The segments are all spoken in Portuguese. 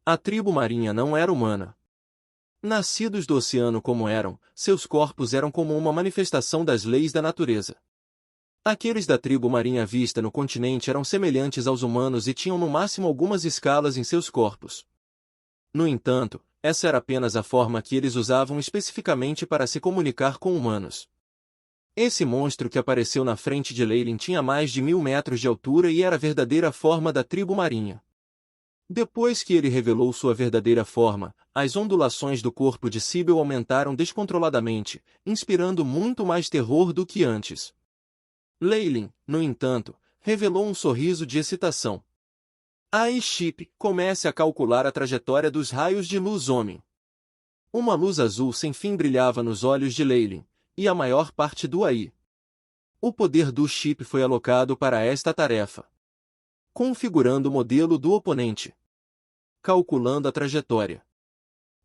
A tribo marinha não era humana. Nascidos do oceano como eram, seus corpos eram como uma manifestação das leis da natureza. Aqueles da tribo marinha vista no continente eram semelhantes aos humanos e tinham no máximo algumas escalas em seus corpos. No entanto, essa era apenas a forma que eles usavam especificamente para se comunicar com humanos. Esse monstro que apareceu na frente de Leylin tinha mais de 1000 metros de altura e era a verdadeira forma da tribo marinha. Depois que ele revelou sua verdadeira forma, as ondulações do corpo de Síbel aumentaram descontroladamente, inspirando muito mais terror do que antes. Leylin, no entanto, revelou um sorriso de excitação. Aí Chip, comece a calcular a trajetória dos raios de luz homem. Uma luz azul sem fim brilhava nos olhos de Leylin, e a maior parte do AI. O poder do Chip foi alocado para esta tarefa. Configurando o modelo do oponente. Calculando a trajetória.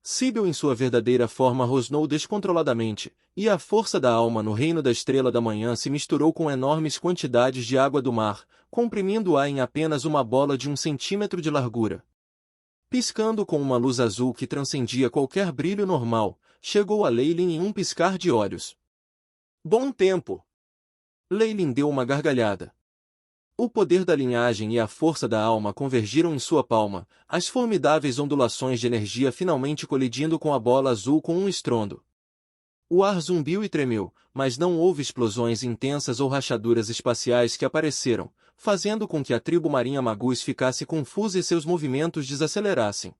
Síbel em sua verdadeira forma rosnou descontroladamente, e a força da alma no reino da estrela da manhã se misturou com enormes quantidades de água do mar, comprimindo-a em apenas uma bola de 1 centímetro de largura. Piscando com uma luz azul que transcendia qualquer brilho normal, chegou a Leylin em um piscar de olhos. Bom tempo! Leylin deu uma gargalhada. O poder da linhagem e a força da alma convergiram em sua palma, as formidáveis ondulações de energia finalmente colidindo com a bola azul com um estrondo. O ar zumbiu e tremeu, mas não houve explosões intensas ou rachaduras espaciais que apareceram, fazendo com que a tribo marinha Magus ficasse confusa e seus movimentos desacelerassem.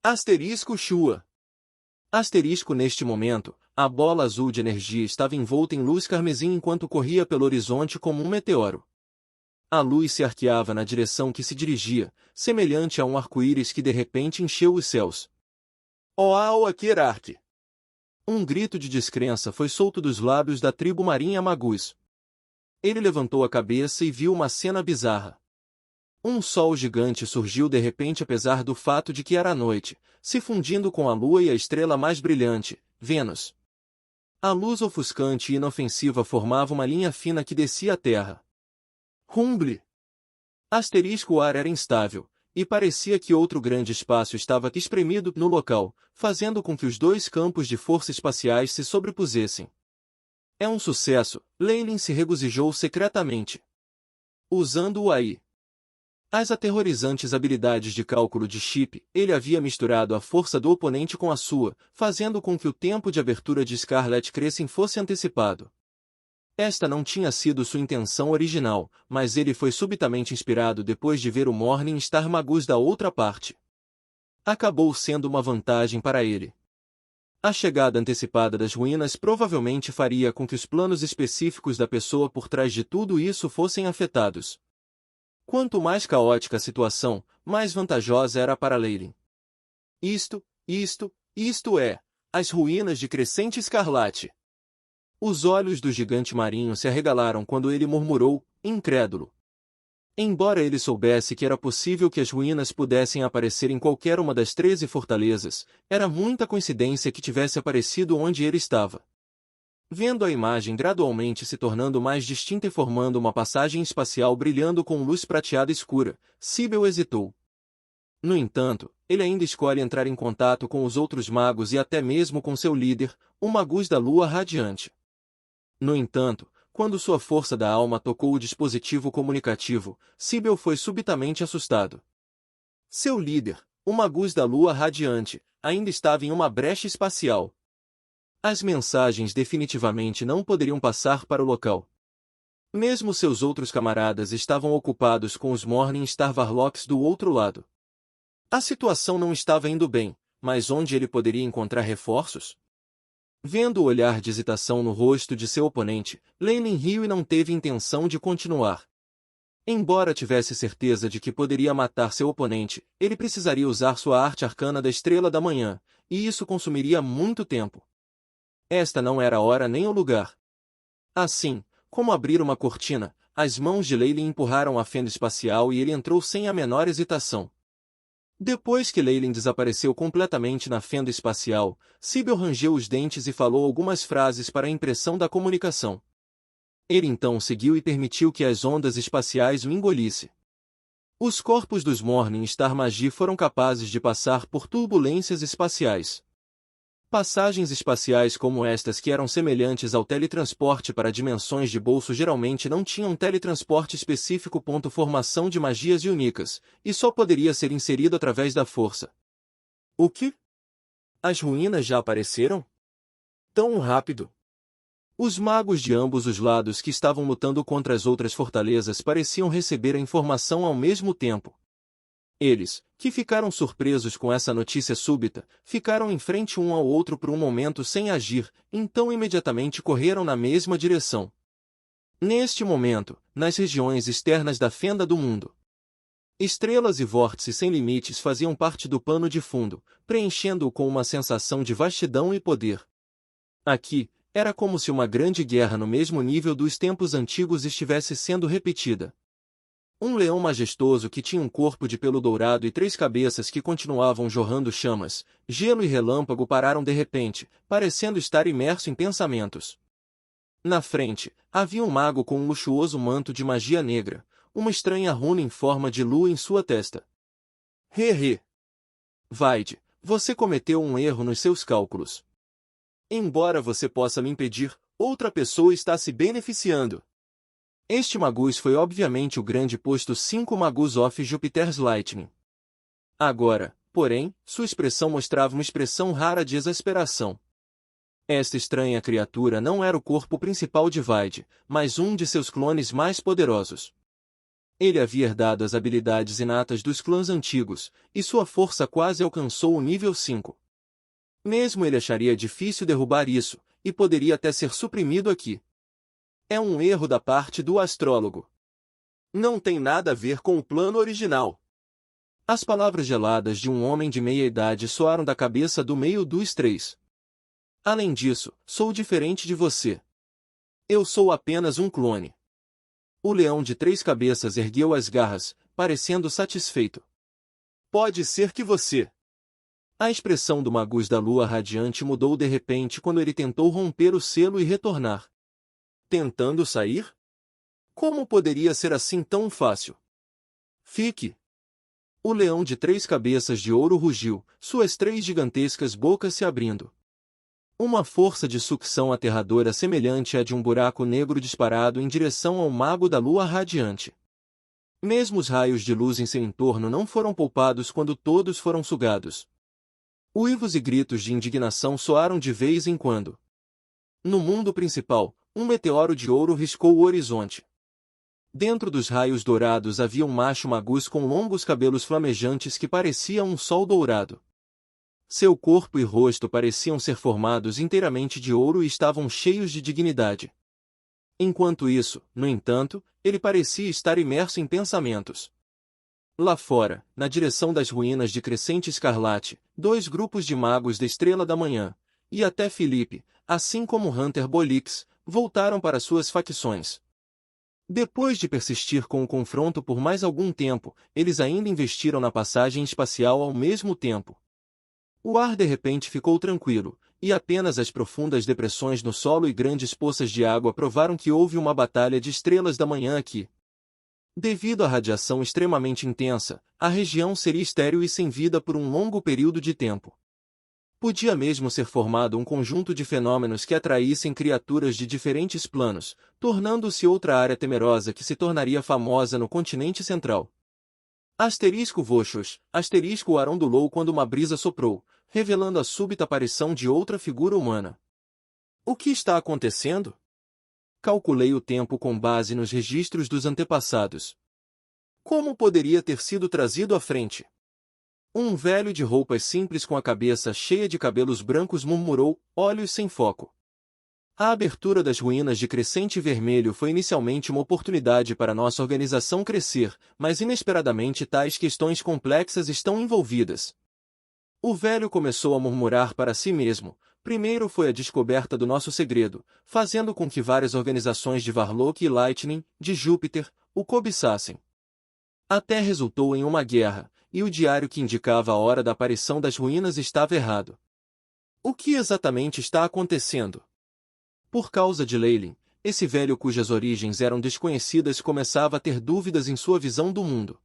Asterisco Shua. Asterisco neste momento, a bola azul de energia estava envolta em luz carmesim enquanto corria pelo horizonte como um meteoro. A luz se arqueava na direção que se dirigia, semelhante a um arco-íris que de repente encheu os céus. Oau Akerark! Um grito de descrença foi solto dos lábios da tribo marinha Magus. Ele levantou a cabeça e viu uma cena bizarra. Um sol gigante surgiu de repente apesar do fato de que era noite, se fundindo com a lua e a estrela mais brilhante, Vênus. A luz ofuscante e inofensiva formava uma linha fina que descia à terra. Rumble! O ar era instável, e parecia que outro grande espaço estava espremido no local, fazendo com que os dois campos de força espaciais se sobrepusessem. É um sucesso, Leylin se regozijou secretamente. Usando o AI. As aterrorizantes habilidades de cálculo de Chip, ele havia misturado a força do oponente com a sua, fazendo com que o tempo de abertura de Scarlet Crescent fosse antecipado. Esta não tinha sido sua intenção original, mas ele foi subitamente inspirado depois de ver o Morning Star Magus da outra parte. Acabou sendo uma vantagem para ele. A chegada antecipada das ruínas provavelmente faria com que os planos específicos da pessoa por trás de tudo isso fossem afetados. Quanto mais caótica a situação, mais vantajosa era para Leylin. Isto é, as ruínas de Crescente Escarlate. Os olhos do gigante marinho se arregalaram quando ele murmurou, incrédulo. Embora ele soubesse que era possível que as ruínas pudessem aparecer em qualquer uma das 13 fortalezas, era muita coincidência que tivesse aparecido onde ele estava. Vendo a imagem gradualmente se tornando mais distinta e formando uma passagem espacial brilhando com luz prateada escura, Síbel hesitou. No entanto, ele ainda escolhe entrar em contato com os outros magos e até mesmo com seu líder, o Magus da Lua Radiante. No entanto, quando sua força da alma tocou o dispositivo comunicativo, Síbel foi subitamente assustado. Seu líder, o Magus da Lua Radiante, ainda estava em uma brecha espacial. As mensagens definitivamente não poderiam passar para o local. Mesmo seus outros camaradas estavam ocupados com os Morning Star Varlocks do outro lado. A situação não estava indo bem, mas onde ele poderia encontrar reforços? Vendo o olhar de hesitação no rosto de seu oponente, Leylin riu e não teve intenção de continuar. Embora tivesse certeza de que poderia matar seu oponente, ele precisaria usar sua arte arcana da Estrela da Manhã, e isso consumiria muito tempo. Esta não era a hora nem o lugar. Assim, como abrir uma cortina, as mãos de Leylin empurraram a fenda espacial e ele entrou sem a menor hesitação. Depois que Leylin desapareceu completamente na fenda espacial, Síbel rangeu os dentes e falou algumas frases para a impressão da comunicação. Ele então seguiu e permitiu que as ondas espaciais o engolisse. Os corpos dos Morning Star Magi foram capazes de passar por turbulências espaciais. Passagens espaciais como estas, que eram semelhantes ao teletransporte para dimensões de bolso, geralmente não tinham teletransporte específico. Formação de magias únicas, e só poderia ser inserido através da força. O que? As ruínas já apareceram? Tão rápido? Os magos de ambos os lados que estavam lutando contra as outras fortalezas pareciam receber a informação ao mesmo tempo. Eles, que ficaram surpresos com essa notícia súbita, ficaram em frente um ao outro por um momento sem agir, então imediatamente correram na mesma direção. Neste momento, nas regiões externas da fenda do mundo, estrelas e vórtices sem limites faziam parte do pano de fundo, preenchendo-o com uma sensação de vastidão e poder. Aqui, era como se uma grande guerra no mesmo nível dos tempos antigos estivesse sendo repetida. Um leão majestoso que tinha um corpo de pelo dourado e 3 cabeças que continuavam jorrando chamas, gelo e relâmpago pararam de repente, parecendo estar imerso em pensamentos. Na frente, havia um mago com um luxuoso manto de magia negra, uma estranha runa em forma de lua em sua testa. He. Vaide, você cometeu um erro nos seus cálculos. Embora você possa me impedir, outra pessoa está se beneficiando. Este Magus foi obviamente o grande posto 5 Magus of Jupiter's Lightning. Agora, porém, sua expressão mostrava uma expressão rara de exasperação. Esta estranha criatura não era o corpo principal de Vaide, mas um de seus clones mais poderosos. Ele havia herdado as habilidades inatas dos clãs antigos, e sua força quase alcançou o nível 5. Mesmo ele acharia difícil derrubar isso, e poderia até ser suprimido aqui. É um erro da parte do astrólogo. Não tem nada a ver com o plano original. As palavras geladas de um homem de meia-idade soaram da cabeça do meio dos 3. Além disso, sou diferente de você. Eu sou apenas um clone. O leão de 3 cabeças ergueu as garras, parecendo satisfeito. Pode ser que você... A expressão do Magus da Lua Radiante mudou de repente quando ele tentou romper o selo e retornar. Tentando sair? Como poderia ser assim tão fácil? Fique! O leão de 3 cabeças de ouro rugiu, suas 3 gigantescas bocas se abrindo. Uma força de sucção aterradora semelhante à de um buraco negro disparado em direção ao mago da Lua Radiante. Mesmo os raios de luz em seu entorno não foram poupados quando todos foram sugados. Uivos e gritos de indignação soaram de vez em quando. No mundo principal, um meteoro de ouro riscou o horizonte. Dentro dos raios dourados havia um macho Magus com longos cabelos flamejantes que parecia um sol dourado. Seu corpo e rosto pareciam ser formados inteiramente de ouro e estavam cheios de dignidade. Enquanto isso, no entanto, ele parecia estar imerso em pensamentos. Lá fora, na direção das ruínas de Crescente Escarlate, 2 grupos de magos da Estrela da Manhã, e até Filipe, assim como Hunter Bolix, voltaram para suas facções. Depois de persistir com o confronto por mais algum tempo, eles ainda investiram na passagem espacial ao mesmo tempo. O ar de repente ficou tranquilo, e apenas as profundas depressões no solo e grandes poças de água provaram que houve uma batalha de estrelas da manhã aqui. Devido à radiação extremamente intensa, a região seria estéril e sem vida por um longo período de tempo. Podia mesmo ser formado um conjunto de fenômenos que atraíssem criaturas de diferentes planos, tornando-se outra área temerosa que se tornaria famosa no continente central. Asterisco Voxos, asterisco Arão ondulou quando uma brisa soprou, revelando a súbita aparição de outra figura humana. O que está acontecendo? Calculei o tempo com base nos registros dos antepassados. Como poderia ter sido trazido à frente? Um velho de roupas simples com a cabeça cheia de cabelos brancos murmurou, olhos sem foco. A abertura das ruínas de Crescente Vermelho foi inicialmente uma oportunidade para nossa organização crescer, mas inesperadamente tais questões complexas estão envolvidas. O velho começou a murmurar para si mesmo. Primeiro foi a descoberta do nosso segredo, fazendo com que várias organizações de Varlock e Lightning, de Júpiter, o cobiçassem. Até resultou em uma guerra, e o diário que indicava a hora da aparição das ruínas estava errado. O que exatamente está acontecendo? Por causa de Leylin, esse velho cujas origens eram desconhecidas começava a ter dúvidas em sua visão do mundo.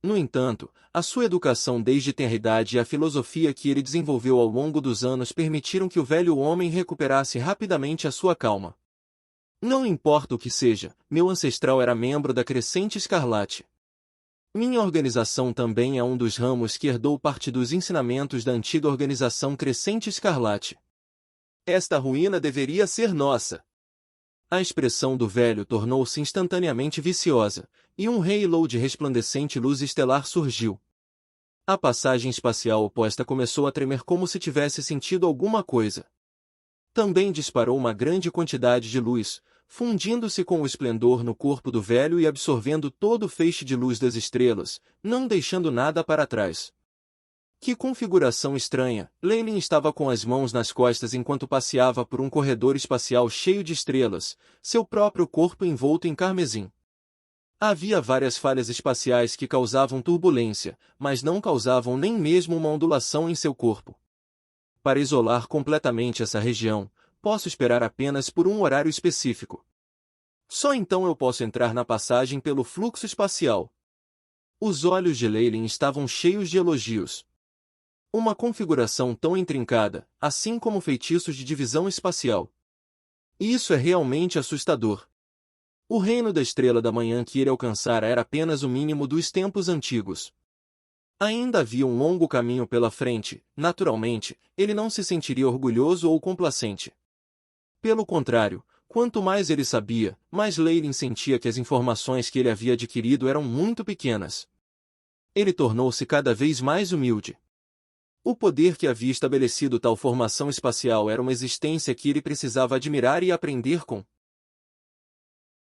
No entanto, a sua educação desde tenra idade e a filosofia que ele desenvolveu ao longo dos anos permitiram que o velho homem recuperasse rapidamente a sua calma. Não importa o que seja, meu ancestral era membro da Crescente Escarlate. Minha organização também é um dos ramos que herdou parte dos ensinamentos da antiga organização Crescente Escarlate. Esta ruína deveria ser nossa. A expressão do velho tornou-se instantaneamente viciosa, e um halo de resplandecente luz estelar surgiu. A passagem espacial oposta começou a tremer como se tivesse sentido alguma coisa. Também disparou uma grande quantidade de luz, fundindo-se com o esplendor no corpo do velho e absorvendo todo o feixe de luz das estrelas, não deixando nada para trás. Que configuração estranha! Leylin estava com as mãos nas costas enquanto passeava por um corredor espacial cheio de estrelas, seu próprio corpo envolto em carmesim. Havia várias falhas espaciais que causavam turbulência, mas não causavam nem mesmo uma ondulação em seu corpo. Para isolar completamente essa região, posso esperar apenas por um horário específico. Só então eu posso entrar na passagem pelo fluxo espacial. Os olhos de Leylin estavam cheios de elogios. Uma configuração tão intrincada, assim como feitiços de divisão espacial. Isso é realmente assustador. O reino da Estrela da Manhã que ele alcançara era apenas o mínimo dos tempos antigos. Ainda havia um longo caminho pela frente, naturalmente, ele não se sentiria orgulhoso ou complacente. Pelo contrário, quanto mais ele sabia, mais Leylin sentia que as informações que ele havia adquirido eram muito pequenas. Ele tornou-se cada vez mais humilde. O poder que havia estabelecido tal formação espacial era uma existência que ele precisava admirar e aprender com.